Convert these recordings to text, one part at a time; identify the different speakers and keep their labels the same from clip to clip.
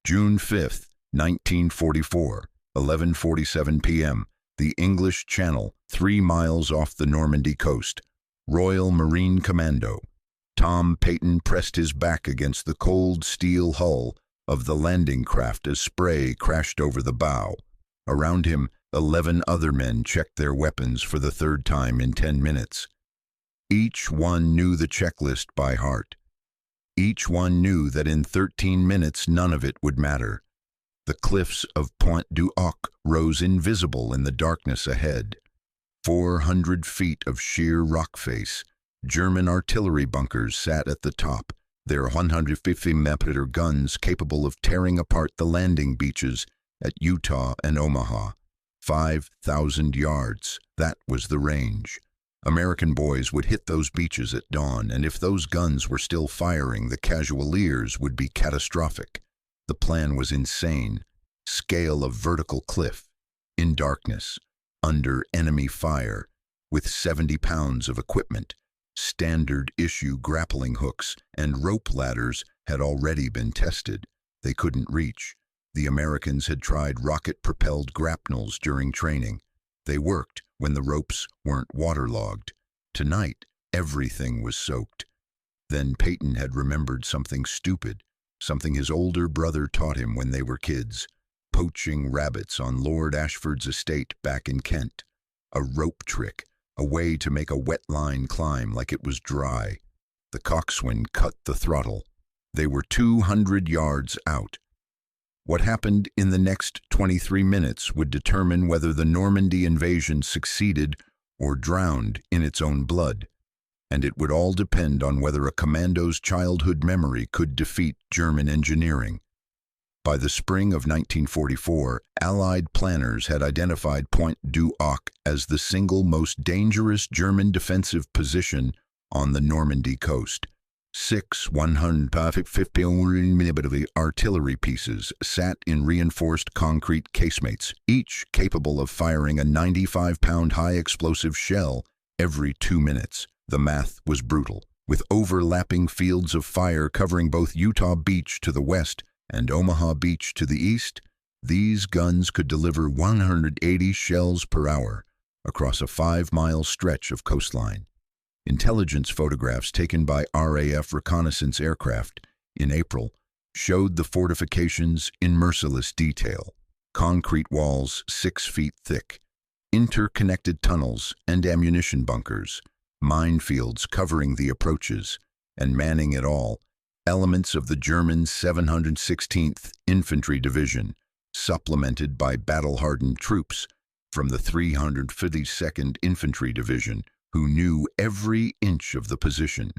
Speaker 1: June 5, 1944, 11:47 p.m., the English Channel, 3 miles off the Normandy coast. Royal Marine Commando. Tom Peyton pressed his back against the cold steel hull of the landing craft as spray crashed over the bow. Around him, 11 other men checked their weapons for the third time in 10 minutes. Each one knew the checklist by heart. Each one knew that in 13 minutes none of it would matter. The cliffs of Pointe du Hoc rose invisible in the darkness ahead. 400 feet of sheer rock face. German artillery bunkers sat at the top, their 150mm guns capable of tearing apart the landing beaches at Utah and Omaha. 5,000 yards, that was the range. American boys would hit those beaches at dawn, and if those guns were still firing, the casualties would be catastrophic. The plan was insane. Scale of vertical cliff, in darkness, under enemy fire, with 70 pounds of equipment. Standard issue grappling hooks and rope ladders had already been tested. They couldn't reach. The Americans had tried rocket-propelled grapnels during training. They worked when the ropes weren't waterlogged. Tonight, everything was soaked. Then Peyton had remembered something stupid, something his older brother taught him when they were kids. Poaching rabbits on Lord Ashford's estate back in Kent. A rope trick, a way to make a wet line climb like it was dry. The coxswain cut the throttle. They were 200 yards out. What happened in the next 23 minutes would determine whether the Normandy invasion succeeded or drowned in its own blood. And it would all depend on whether a commando's childhood memory could defeat German engineering. By the spring of 1944, Allied planners had identified Pointe du Hoc as the single most dangerous German defensive position on the Normandy coast. 6 150mm artillery pieces sat in reinforced concrete casemates, each capable of firing a 95-pound high-explosive shell every 2 minutes. The math was brutal. With overlapping fields of fire covering both Utah Beach to the west and Omaha Beach to the east, these guns could deliver 180 shells per hour across a 5-mile stretch of coastline. Intelligence photographs taken by RAF reconnaissance aircraft in April showed the fortifications in merciless detail. Concrete walls 6 feet thick, interconnected tunnels and ammunition bunkers, minefields covering the approaches, and manning it all, elements of the German 716th Infantry Division, supplemented by battle-hardened troops from the 352nd Infantry Division, who knew every inch of the position.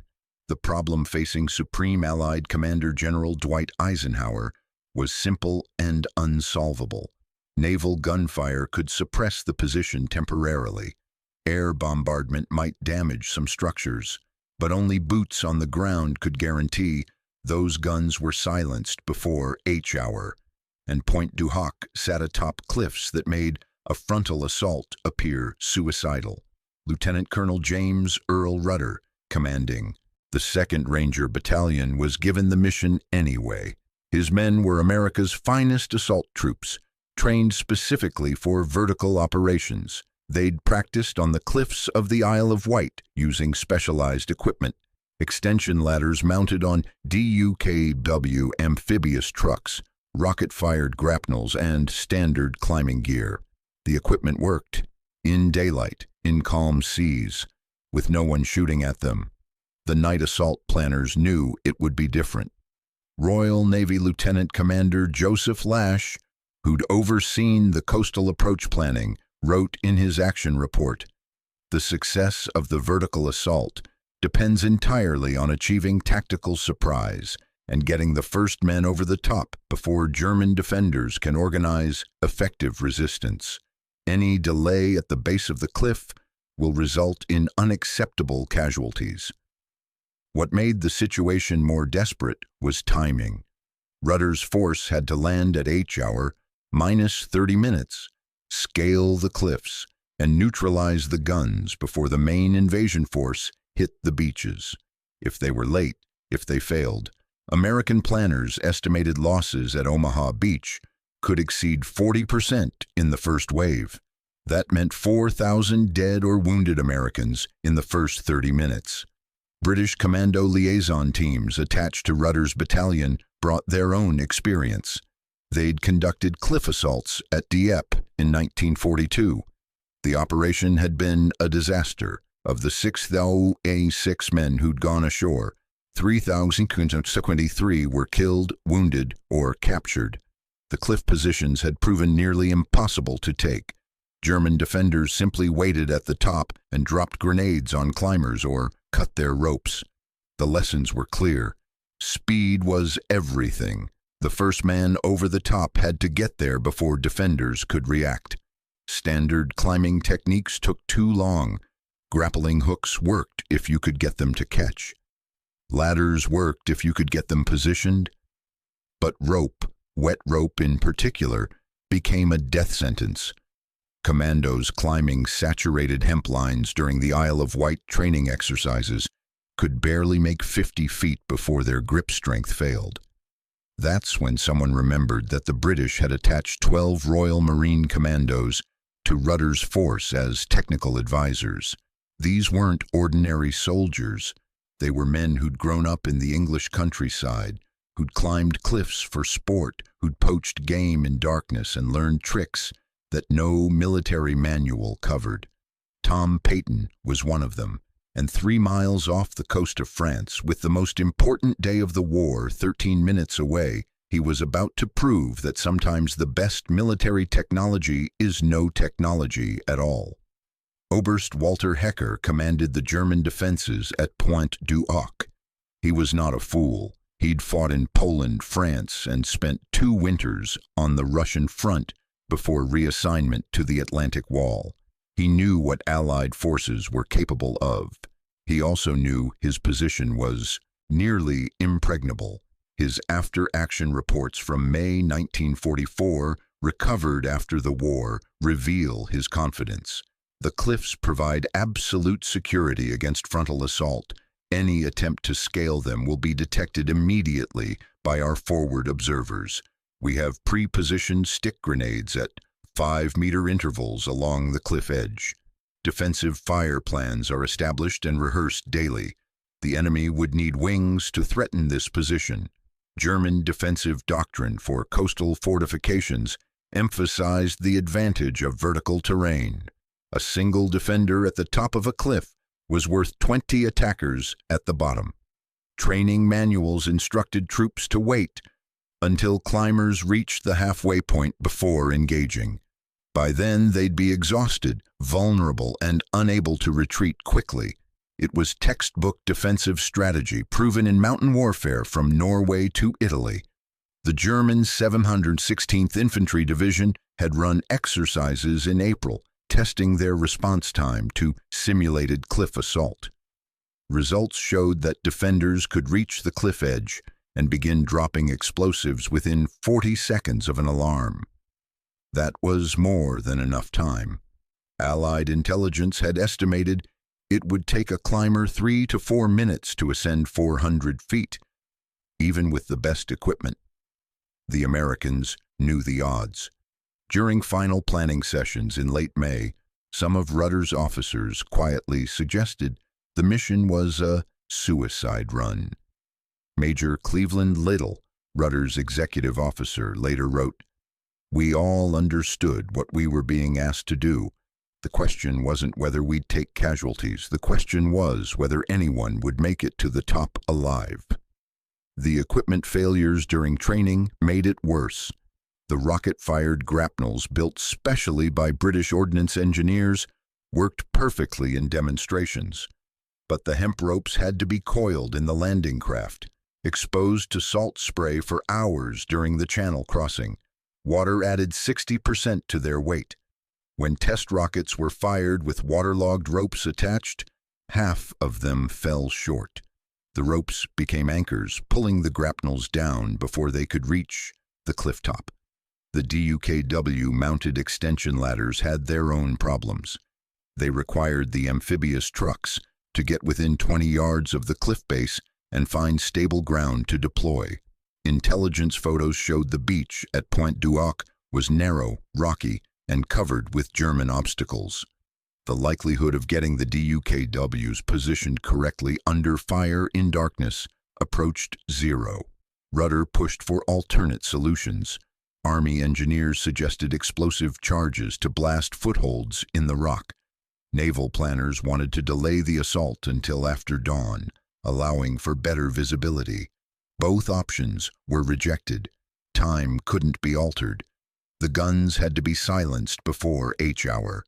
Speaker 1: The problem facing Supreme Allied Commander General Dwight Eisenhower was simple and unsolvable. Naval gunfire could suppress the position temporarily. Air bombardment might damage some structures, but only boots on the ground could guarantee those guns were silenced before H-hour, and Pointe du Hoc sat atop cliffs that made a frontal assault appear suicidal. Lieutenant Colonel James Earl Rudder, commanding the 2nd Ranger Battalion, was given the mission anyway. His men were America's finest assault troops, trained specifically for vertical operations. They'd practiced on the cliffs of the Isle of Wight using specialized equipment, extension ladders mounted on WWII amphibious trucks, rocket-fired grapnels, and standard climbing gear. The equipment worked in daylight, in calm seas, with no one shooting at them. The night assault planners knew it would be different. Royal Navy Lieutenant Commander Joseph Lash, who'd overseen the coastal approach planning, wrote in his action report, "The success of the vertical assault depends entirely on achieving tactical surprise and getting the first men over the top before German defenders can organize effective resistance. Any delay at the base of the cliff will result in unacceptable casualties." What made the situation more desperate was timing. Rudder's force had to land at H-hour minus 30 minutes, scale the cliffs, and neutralize the guns before the main invasion force hit the beaches. If they were late, if they failed, American planners estimated losses at Omaha Beach could exceed 40% in the first wave. That meant 4,000 dead or wounded Americans in the first 30 minutes. British Commando liaison teams attached to Rudder's battalion brought their own experience. They'd conducted cliff assaults at Dieppe in 1942. The operation had been a disaster. Of the WWII men who'd gone ashore, 3,023 were killed, wounded, or captured. The cliff positions had proven nearly impossible to take. German defenders simply waited at the top and dropped grenades on climbers or cut their ropes. The lessons were clear. Speed was everything. The first man over the top had to get there before defenders could react. Standard climbing techniques took too long. Grappling hooks worked if you could get them to catch. Ladders worked if you could get them positioned. But rope, wet rope in particular, became a death sentence. Commandos climbing saturated hemp lines during the Isle of Wight training exercises could barely make 50 feet before their grip strength failed. That's when someone remembered that the British had attached 12 Royal Marine Commandos to Rudder's force as technical advisors. These weren't ordinary soldiers. They were men who'd grown up in the English countryside, who'd climbed cliffs for sport, who'd poached game in darkness and learned tricks that no military manual covered. Tom Peyton was one of them, and 3 miles off the coast of France, with the most important day of the war 13 minutes away, he was about to prove that sometimes the best military technology is no technology at all. Oberst Walter Hecker commanded the German defenses at Pointe du Hoc. He was not a fool. He'd fought in Poland, France, and spent 2 winters on the Russian front before reassignment to the Atlantic Wall. He knew what Allied forces were capable of. He also knew his position was nearly impregnable. His after-action reports from May 1944, recovered after the war, reveal his confidence. The cliffs provide absolute security against frontal assault. Any attempt to scale them will be detected immediately by our forward observers. We have pre-positioned stick grenades at 5-meter intervals along the cliff edge. Defensive fire plans are established and rehearsed daily. The enemy would need wings to threaten this position. German defensive doctrine for coastal fortifications emphasized the advantage of vertical terrain. A single defender at the top of a cliff was worth 20 attackers at the bottom. Training manuals instructed troops to wait until climbers reached the halfway point before engaging. By then, they'd be exhausted, vulnerable, and unable to retreat quickly. It was textbook defensive strategy proven in mountain warfare from Norway to Italy. The German 716th Infantry Division had run exercises in April, testing their response time to simulated cliff assault. Results showed that defenders could reach the cliff edge and begin dropping explosives within 40 seconds of an alarm. That was more than enough time. Allied intelligence had estimated it would take a climber 3 to 4 minutes to ascend 400 feet, even with the best equipment. The Americans knew the odds. During final planning sessions in late May, some of Rudder's officers quietly suggested the mission was a suicide run. Major Cleveland Little, Rudder's executive officer, later wrote, "We all understood what we were being asked to do. The question wasn't whether we'd take casualties. The question was whether anyone would make it to the top alive." The equipment failures during training made it worse. The rocket-fired grapnels, built specially by British ordnance engineers, worked perfectly in demonstrations. But the hemp ropes had to be coiled in the landing craft, exposed to salt spray for hours during the channel crossing. Water added 60% to their weight. When test rockets were fired with waterlogged ropes attached, half of them fell short. The ropes became anchors, pulling the grapnels down before they could reach the cliff top. The WWII-mounted extension ladders had their own problems. They required the amphibious trucks to get within 20 yards of the cliff base and find stable ground to deploy. Intelligence photos showed the beach at Pointe du Hoc was narrow, rocky, and covered with German obstacles. The likelihood of getting the DUKWs positioned correctly under fire in darkness approached zero. Rudder pushed for alternate solutions. Army engineers suggested explosive charges to blast footholds in the rock. Naval planners wanted to delay the assault until after dawn, allowing for better visibility. Both options were rejected. Time couldn't be altered. The guns had to be silenced before H-hour.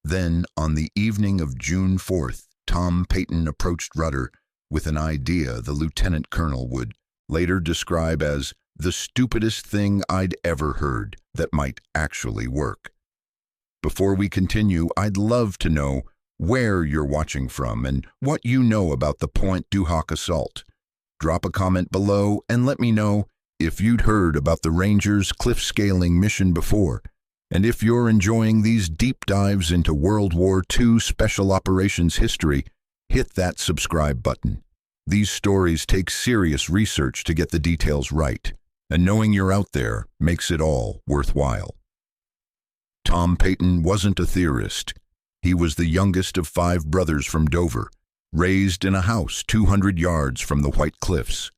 Speaker 1: Then, on the evening of June 4th, Tom Peyton approached Rudder with an idea the lieutenant colonel would later describe as the stupidest thing I'd ever heard that might actually work. Before we continue, I'd love to know where you're watching from and what you know about the Pointe du Hoc assault. Drop a comment below and let me know if you'd heard about the Rangers' cliff-scaling mission before, and if you're enjoying these deep dives into World War II Special Operations history, hit that subscribe button. These stories take serious research to get the details right, and knowing you're out there makes it all worthwhile. Tom Peyton wasn't a theorist. He was the youngest of 5 brothers from Dover, raised in a house 200 yards from the White Cliffs.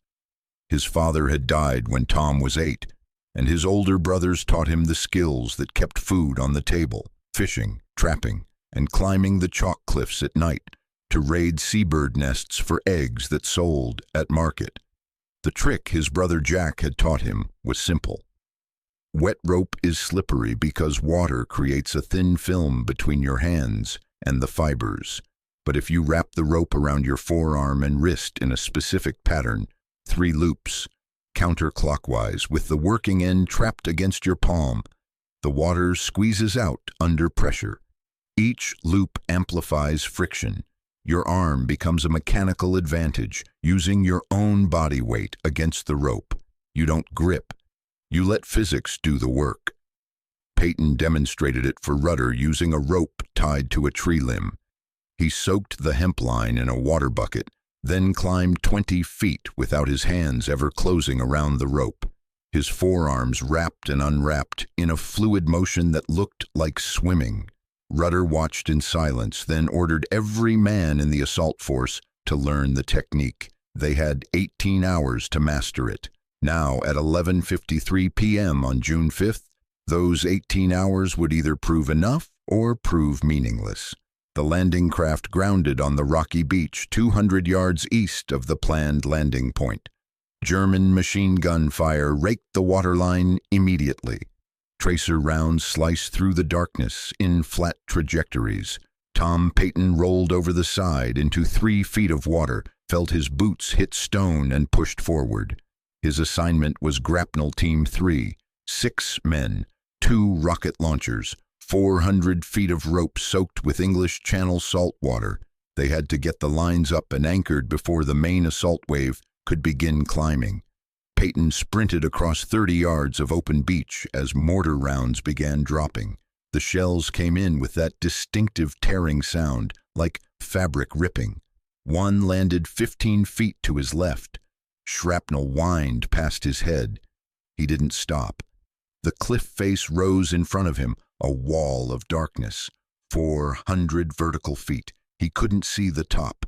Speaker 1: His father had died when Tom was 8, and his older brothers taught him the skills that kept food on the table: fishing, trapping, and climbing the chalk cliffs at night to raid seabird nests for eggs that sold at market. The trick his brother Jack had taught him was simple. Wet rope is slippery because water creates a thin film between your hands and the fibers. But if you wrap the rope around your forearm and wrist in a specific pattern, 3 loops, counterclockwise with the working end trapped against your palm, the water squeezes out under pressure. Each loop amplifies friction. Your arm becomes a mechanical advantage, using your own body weight against the rope. You don't grip. You let physics do the work. Peyton demonstrated it for Rudder using a rope tied to a tree limb. He soaked the hemp line in a water bucket, then climbed 20 feet without his hands ever closing around the rope. His forearms wrapped and unwrapped in a fluid motion that looked like swimming. Rudder watched in silence, then ordered every man in the assault force to learn the technique. They had 18 hours to master it. Now, at 11:53 p.m. on June 5th, those 18 hours would either prove enough or prove meaningless. The landing craft grounded on the rocky beach 200 yards east of the planned landing point. German machine gun fire raked the waterline immediately. Tracer rounds sliced through the darkness in flat trajectories. Tom Peyton rolled over the side into 3 feet of water, felt his boots hit stone and pushed forward. His assignment was Grapnel Team 3, 6 men, 2 rocket launchers, 400 feet of rope soaked with English Channel salt water. They had to get the lines up and anchored before the main assault wave could begin climbing. Peyton sprinted across 30 yards of open beach as mortar rounds began dropping. The shells came in with that distinctive tearing sound, like fabric ripping. One landed 15 feet to his left. Shrapnel whined past his head. He didn't stop. The cliff face rose in front of him, a wall of darkness. 400 vertical feet. He couldn't see the top.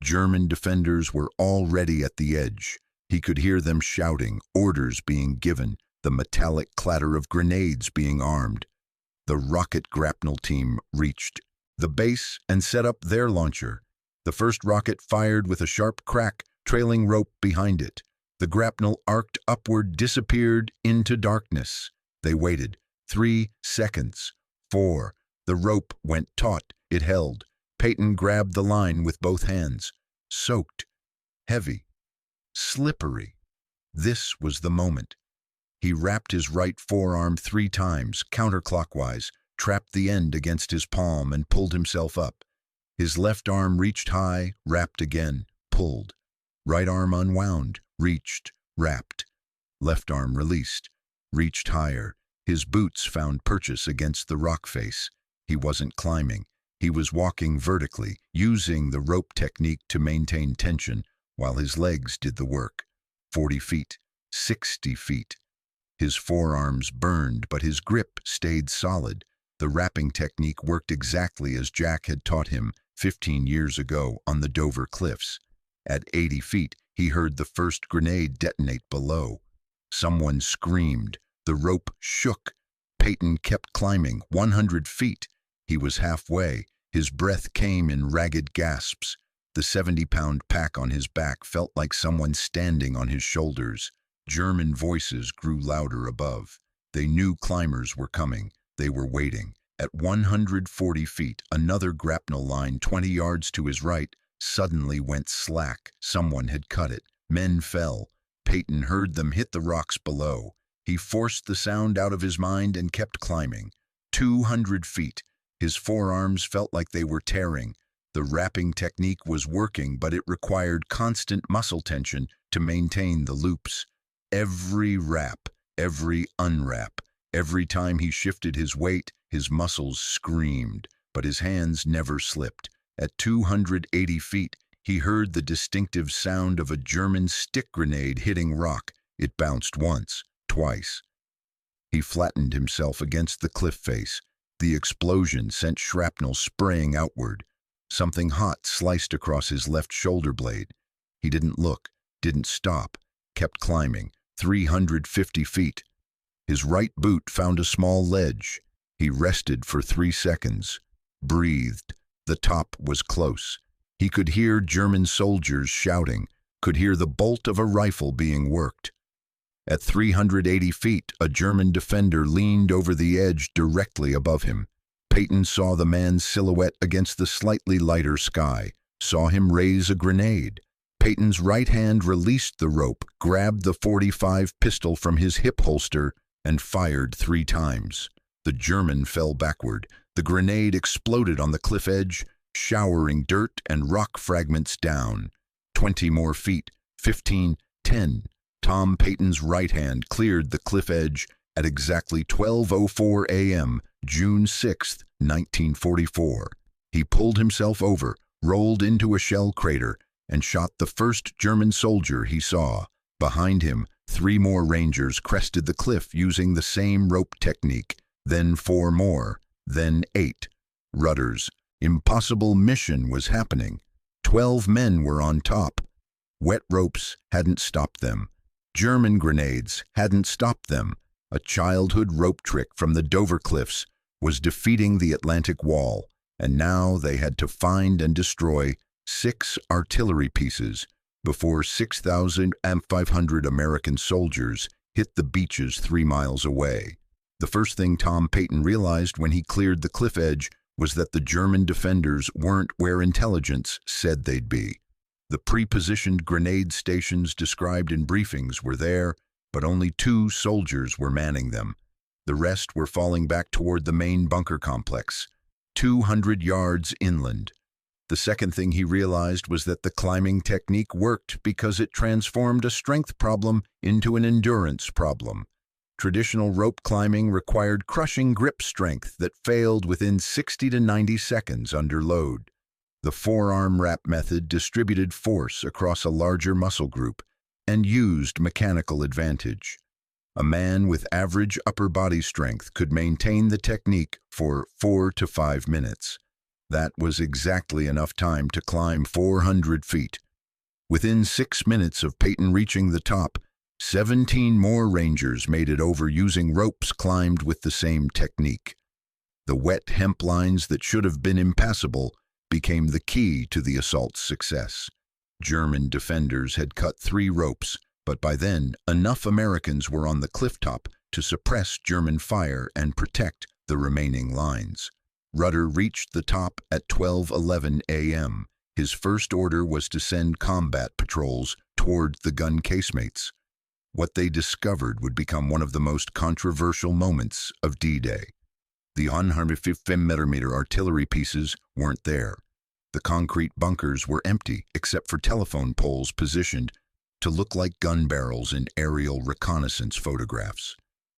Speaker 1: German defenders were already at the edge. He could hear them shouting, orders being given, the metallic clatter of grenades being armed. The rocket grapnel team reached the base and set up their launcher. The first rocket fired with a sharp crack, trailing rope behind it. The grapnel arced upward, disappeared into darkness. They waited. 3 seconds. 4. The rope went taut. It held. Peyton grabbed the line with both hands. Soaked. Heavy. Slippery. This was the moment. He wrapped his right forearm 3 times, counterclockwise, trapped the end against his palm, and pulled himself up. His left arm reached high, wrapped again, pulled. Right arm unwound, reached, wrapped. Left arm released, reached higher. His boots found purchase against the rock face. He wasn't climbing. He was walking vertically, using the rope technique to maintain tension, while his legs did the work. 40 feet, 60 feet. His forearms burned, but his grip stayed solid. The rapping technique worked exactly as Jack had taught him 15 years ago on the Dover Cliffs. At 80 feet, he heard the first grenade detonate below. Someone screamed. The rope shook. Peyton kept climbing. 100 feet. He was halfway. His breath came in ragged gasps. The 70-pound pack on his back felt like someone standing on his shoulders. German voices grew louder above. They knew climbers were coming. They were waiting. At 140 feet, another grapnel line 20 yards to his right suddenly went slack. Someone had cut it. Men fell. Peyton heard them hit the rocks below. He forced the sound out of his mind and kept climbing. 200 feet. His forearms felt like they were tearing. The rapping technique was working, but it required constant muscle tension to maintain the loops. Every rap, every unwrap, every time he shifted his weight, his muscles screamed, but his hands never slipped. At 280 feet, he heard the distinctive sound of a German stick grenade hitting rock. It bounced once, twice. He flattened himself against the cliff face. The explosion sent shrapnel spraying outward. Something hot sliced across his left shoulder blade. He didn't look, didn't stop, kept climbing. 350 feet. His right boot found a small ledge. He rested for 3 seconds, breathed. The top was close. He could hear German soldiers shouting, could hear the bolt of a rifle being worked. At 380 feet, a German defender leaned over the edge directly above him. Peyton saw the man's silhouette against the slightly lighter sky, saw him raise a grenade. Peyton's right hand released the rope, grabbed the .45 pistol from his hip holster, and fired 3 times. The German fell backward. The grenade exploded on the cliff edge, showering dirt and rock fragments down. 20 more feet, 15, 10. Tom Peyton's right hand cleared the cliff edge at exactly 12:04 a.m., June 6, 1944. He pulled himself over, rolled into a shell crater, and shot the first German soldier he saw. Behind him, 3 more Rangers crested the cliff using the same rope technique, then 4 more, then 8. Rudders. Impossible mission was happening. 12 men were on top. Wet ropes hadn't stopped them. German grenades hadn't stopped them. A childhood rope trick from the Dover Cliffs was defeating the Atlantic Wall, and now they had to find and destroy 6 artillery pieces before 6,500 American soldiers hit the beaches 3 miles away. The first thing Tom Peyton realized when he cleared the cliff edge was that the German defenders weren't where intelligence said they'd be. The pre-positioned grenade stations described in briefings were there, but only 2 soldiers were manning them. The rest were falling back toward the main bunker complex, 200 yards inland. The second thing he realized was that the climbing technique worked because it transformed a strength problem into an endurance problem. Traditional rope climbing required crushing grip strength that failed within 60 to 90 seconds under load. The forearm wrap method distributed force across a larger muscle group and used mechanical advantage. A man with average upper body strength could maintain the technique for 4 to 5 minutes. That was exactly enough time to climb 400 feet. Within 6 minutes of Peyton reaching the top, 17 more Rangers made it over using ropes climbed with the same technique. The wet hemp lines that should have been impassable became the key to the assault's success. German defenders had cut 3 ropes, but by then enough Americans were on the clifftop to suppress German fire and protect the remaining lines. Rudder reached the top at 12:11 a.m. His first order was to send combat patrols toward the gun casemates. What they discovered would become one of the most controversial moments of D-Day. The 150mm artillery pieces weren't there. The concrete bunkers were empty except for telephone poles positioned to look like gun barrels in aerial reconnaissance photographs.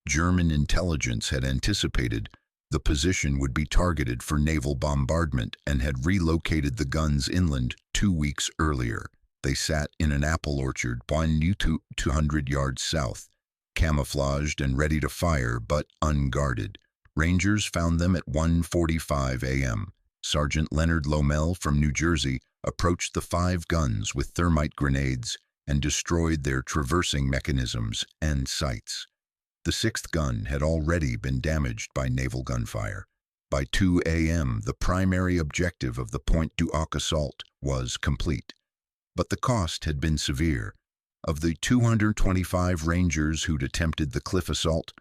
Speaker 1: German intelligence had anticipated the position would be targeted for naval bombardment and had relocated the guns inland 2 weeks earlier. They sat in an apple orchard, Pointe du Hoc, 200 yards south, camouflaged and ready to fire, but unguarded. Rangers found them at 1:45 a.m. Sergeant Leonard Lomel from New Jersey approached the 5 guns with thermite grenades and destroyed their traversing mechanisms and sights. The 6th gun had already been damaged by naval gunfire. By 2 a.m., the primary objective of the Pointe du Hoc assault was complete. But the cost had been severe. Of the 225 Rangers who'd attempted the cliff assault,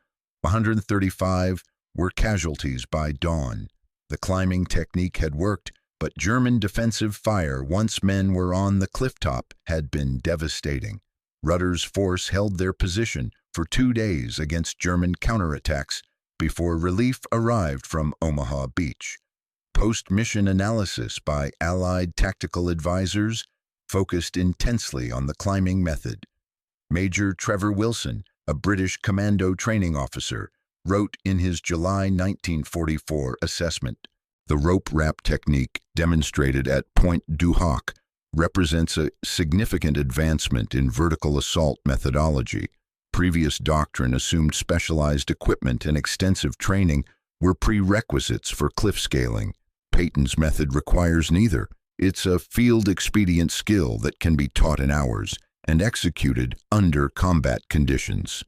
Speaker 1: 135 were casualties by dawn. The climbing technique had worked, but German defensive fire, once men were on the clifftop, had been devastating. Rudder's force held their position for 2 days against German counterattacks before relief arrived from Omaha Beach. Post-mission analysis by Allied tactical advisors focused intensely on the climbing method. Major Trevor Wilson, a British Commando training officer, wrote in his July 1944 assessment, "The rope wrap technique demonstrated at Pointe du Hoc represents a significant advancement in vertical assault methodology. Previous doctrine assumed specialized equipment and extensive training were prerequisites for cliff scaling. Peyton's method requires neither. It's a field expedient skill that can be taught in hours and executed under combat conditions."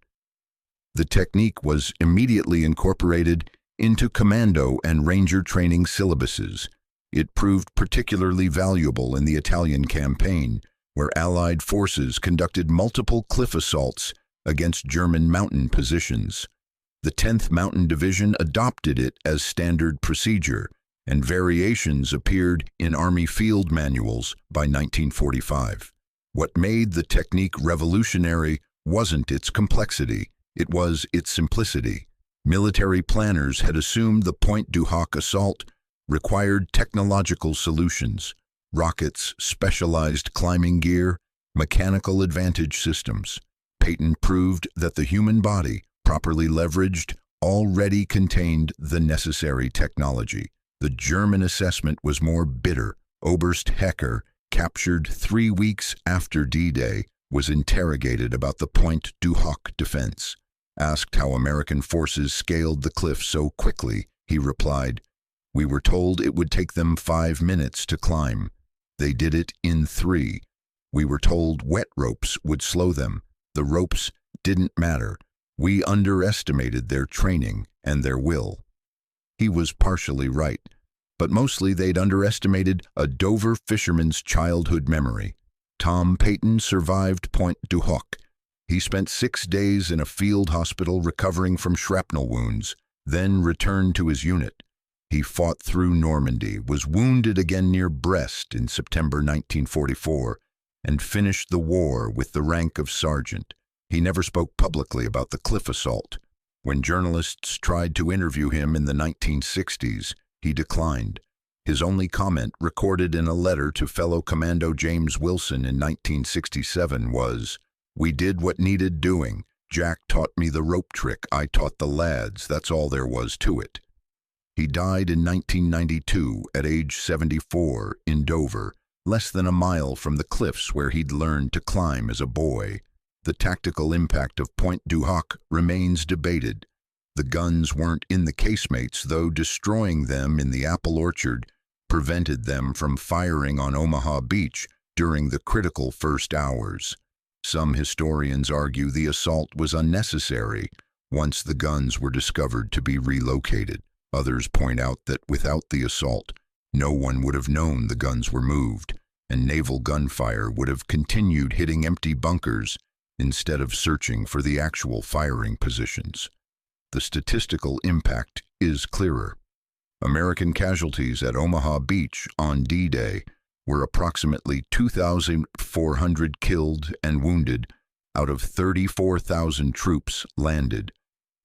Speaker 1: The technique was immediately incorporated into Commando and Ranger training syllabuses. It proved particularly valuable in the Italian campaign, where Allied forces conducted multiple cliff assaults against German mountain positions. The 10th Mountain Division adopted it as standard procedure, and variations appeared in Army field manuals by 1945. What made the technique revolutionary wasn't its complexity, it was its simplicity. Military planners had assumed the Pointe du Hoc assault required technological solutions: rockets, specialized climbing gear, mechanical advantage systems. Peyton proved that the human body, properly leveraged, already contained the necessary technology. The German assessment was more bitter. Oberst Hecker, captured 3 weeks after D-Day, was interrogated about the Pointe du Hoc defense. Asked how American forces scaled the cliff so quickly, he replied, "We were told it would take them 5 minutes to climb. They did it in 3. We were told wet ropes would slow them. The ropes didn't matter. We underestimated their training and their will." He was partially right, but mostly they'd underestimated a Dover fisherman's childhood memory. Tom Peyton survived Pointe du Hoc. He spent 6 days in a field hospital recovering from shrapnel wounds, then returned to his unit. He fought through Normandy, was wounded again near Brest in September 1944, and finished the war with the rank of sergeant. He never spoke publicly about the cliff assault. When journalists tried to interview him in the 1960s, he declined. His only comment, recorded in a letter to fellow Commando James Wilson in 1967, was, "We did what needed doing. Jack taught me the rope trick. I taught the lads. That's all there was to it." He died in 1992 at age 74 in Dover, less than a mile from the cliffs where he'd learned to climb as a boy. The tactical impact of Pointe du Hoc remains debated. The guns weren't in the casemates, though destroying them in the apple orchard prevented them from firing on Omaha Beach during the critical first hours. Some historians argue the assault was unnecessary once the guns were discovered to be relocated. Others point out that without the assault, no one would have known the guns were moved, and naval gunfire would have continued hitting empty bunkers instead of searching for the actual firing positions. The statistical impact is clearer. American casualties at Omaha Beach on D-Day were approximately 2,400 killed and wounded out of 34,000 troops landed.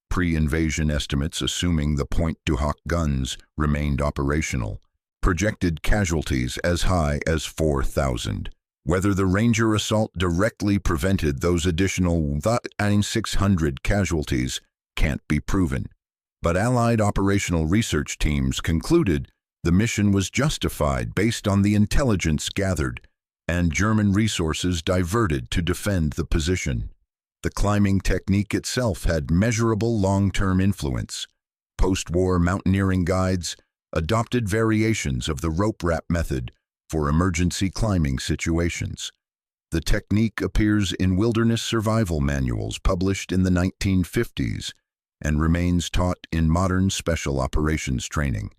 Speaker 1: Pre-invasion estimates, assuming the Pointe du Hoc guns remained operational, projected casualties as high as 4,000. Whether the Ranger assault directly prevented those additional 600 casualties can't be proven. But Allied operational research teams concluded the mission was justified based on the intelligence gathered and German resources diverted to defend the position. The climbing technique itself had measurable long-term influence. Post-war mountaineering guides adopted variations of the rope wrap method for emergency climbing situations. The technique appears in wilderness survival manuals published in the 1950s and remains taught in modern special operations training.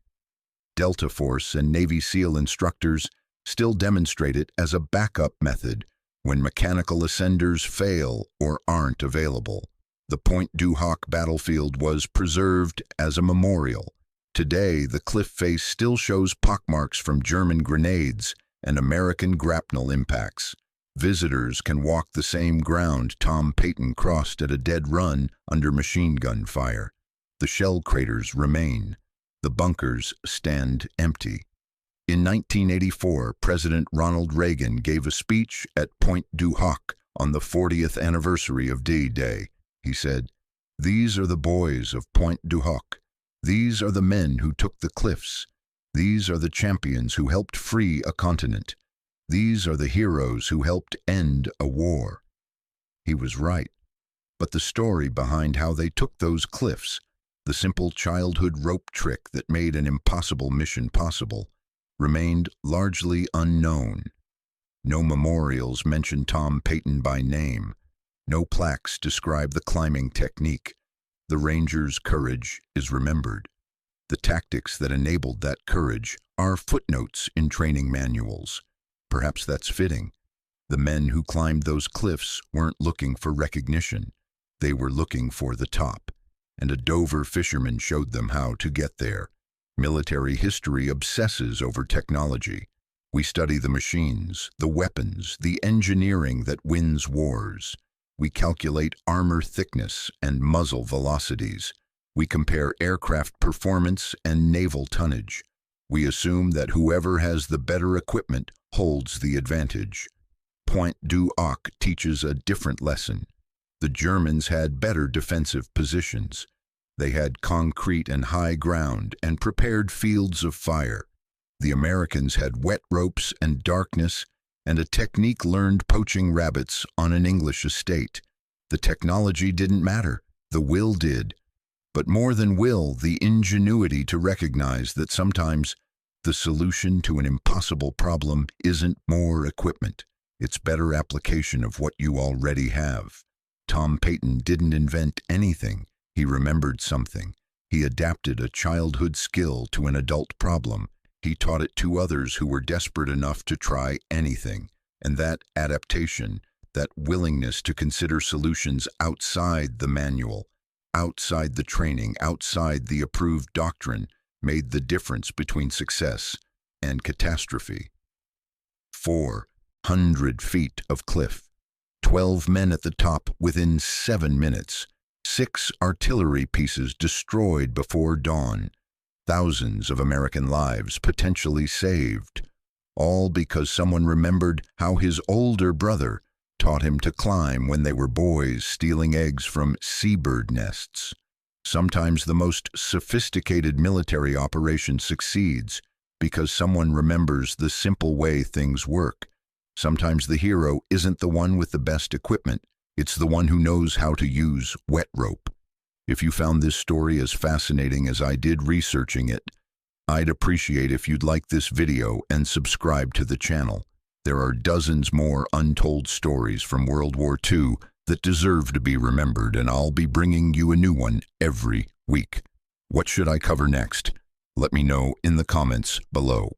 Speaker 1: Delta Force and Navy SEAL instructors still demonstrate it as a backup method when mechanical ascenders fail or aren't available. The Pointe du Hoc battlefield was preserved as a memorial. Today, the cliff face still shows pockmarks from German grenades and American grapnel impacts. Visitors can walk the same ground Tom Peyton crossed at a dead run under machine gun fire. The shell craters remain. The bunkers stand empty. In 1984, President Ronald Reagan gave a speech at Pointe du Hoc on the 40th anniversary of D-Day. He said, "These are the boys of Pointe du Hoc. These are the men who took the cliffs. These are the champions who helped free a continent. These are the heroes who helped end a war." He was right. But the story behind how they took those cliffs, the simple childhood rope trick that made an impossible mission possible, remained largely unknown. No memorials mention Tom Peyton by name. No plaques describe the climbing technique. The Rangers' courage is remembered. The tactics that enabled that courage are footnotes in training manuals. Perhaps that's fitting. The men who climbed those cliffs weren't looking for recognition. They were looking for the top, and a Dover fisherman showed them how to get there. Military history obsesses over technology. We study the machines, the weapons, the engineering that wins wars. We calculate armor thickness and muzzle velocities. We compare aircraft performance and naval tonnage. We assume that whoever has the better equipment holds the advantage. Pointe du Hoc teaches a different lesson. The Germans had better defensive positions. They had concrete and high ground and prepared fields of fire. The Americans had wet ropes and darkness and a technique learned poaching rabbits on an English estate. The technology didn't matter. The will did. But more than will, the ingenuity to recognize that sometimes the solution to an impossible problem isn't more equipment. It's better application of what you already have. Tom Peyton didn't invent anything. He remembered something. He adapted a childhood skill to an adult problem. He taught it to others who were desperate enough to try anything. And that adaptation, that willingness to consider solutions outside the manual, outside the training, outside the approved doctrine, made the difference between success and catastrophe. 400 feet of cliff, 12 men at the top within 7 minutes, 6 artillery pieces destroyed before dawn, thousands of American lives potentially saved, all because someone remembered how his older brother taught him to climb when they were boys stealing eggs from seabird nests. Sometimes the most sophisticated military operation succeeds because someone remembers the simple way things work. Sometimes the hero isn't the one with the best equipment. It's the one who knows how to use wet rope. If you found this story as fascinating as I did researching it, I'd appreciate if you'd like this video and subscribe to the channel. There are dozens more untold stories from World War II that deserve to be remembered, and I'll be bringing you a new one every week. What should I cover next? Let me know in the comments below.